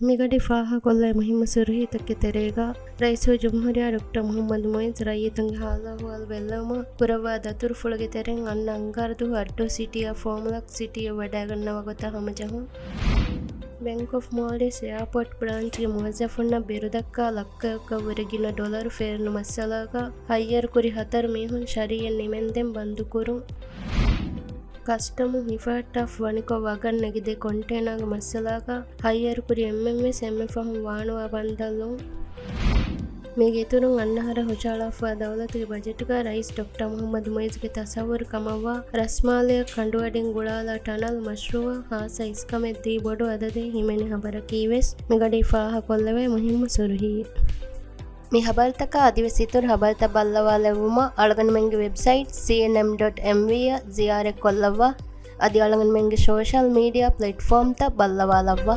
ಮಿಗಡಿ ಫಾಹ ಕೊಲ್ಲ ಮುಹಿಮ್ಮ ಸುರಹಿತಕ್ಕೆ ತೆರೆಗ rice ಜುಮ್ಹುರಿಯಾ doctor Mohammed ಮೊಯಿಸ್ ರೈತಂಗೆ ಹಾಲಹು ಅಲ್ ಬೆಲ್ಲಮ ಕುರವ ದತುರು ಫುಳಗೆ ತೆರೆಂಗ್ ಅನ್ನ ಅಂಗಾರದು ಅಡ್ಡೋ ಸಿಟಿಯ ಫಾರ್ಮುಲಕ್ ಸಿಟಿಯ ವಡಾಗನ್ನವ ಗೊತ್ತ ಹಮಜಹು ಬ್ಯಾಂಕ್ ಆಫ್ ಮಾಲ್ಡೀವ್ಸ್ ಏರ್ಪೋರ್ಟ್ ಬ್ರಾಂಚ್ಗೆ ಮುವಜ್ಜಫುನ್ನ ಬಿರುದಕ್ಕ ಲಕ್ಕವರೆಗಿನ ಡಾಲರ್ ಫೇರ್ನು ಮಸ್ಸಲಾಗ ಹಯ್ಯರ್ ಕುರಿ ಹತರ್ ಮೀಹುನ್ ಶರಿಯನ್ ನಿಮೆಂದೆಂ ಬಂದುಕುರು ಕಸ್ಟಮು ಹಿಫಾಟ್ ವಣಿಕೊ ವಗನ್ ನೆಗಿದೆ ಕೊಂಟೇನಾಗ ಮಸ್ಸಲಾಗ ಹಯ್ಯರ್ ಕುರಿ ಎಂಎಂಎಸ್ ಎಂಎಫಹಂ ವಾಣುವ ಬಂದಲ್ಲು ಮೇಗೆ ಇತುರು ಅಣ್ಣಹರ ಹುಷಾಳಫ್ವ ದೌಲತ್ಗೆ ಬಜೆಟ್ಗ ರೈಸ್ ಡಾಕ್ಟರ್ ಮೊಹಮ್ಮದ್ ಮೊಯಿಸ್ಗೆ ತಸವರ್ ಕಮವ್ವ ರಸ್ಮಾಲೆಯ ಕಂಡುವಡಿಂಗ್ ಗುಳಾಲ ಟನಲ್ ಮಶ್ರೂವ ಹಾಸ ಇಸ್ಕಮೆ ದಿ ಬೊಡು ಅದದೆ ಹಿಮೆನೆ ಹಬರ ಕೀವೆಸ್ ಮಿಗಡಿ ಫಾಹ ಕೊಲ್ಲವೆ ಮುಹಿಮ್ಮ ಸುರುಹಿ ಮಿ ಹಬರ್ತಕ ಅದಿವೆಸಿತುರ್ ಹಬರ್ತ ಬಲ್ಲವಾಲೆವುಮ ಅಳಗನ್ ಮೆಂಗೆ ವೆಬ್ಸೈಟ್ cnm.mv ಜಿಯಾರೆ ಕೊಲ್ಲವ್ವ ಅದಿ ಅಳಗನ್ ಮೆಂಗೆ ಸೋಷಲ್ ಮೀಡಿಯಾ ಪ್ಲಾಟ್ಫಾರ್ಮ್ ತ ಬಲ್ಲವಾಲವ್ವ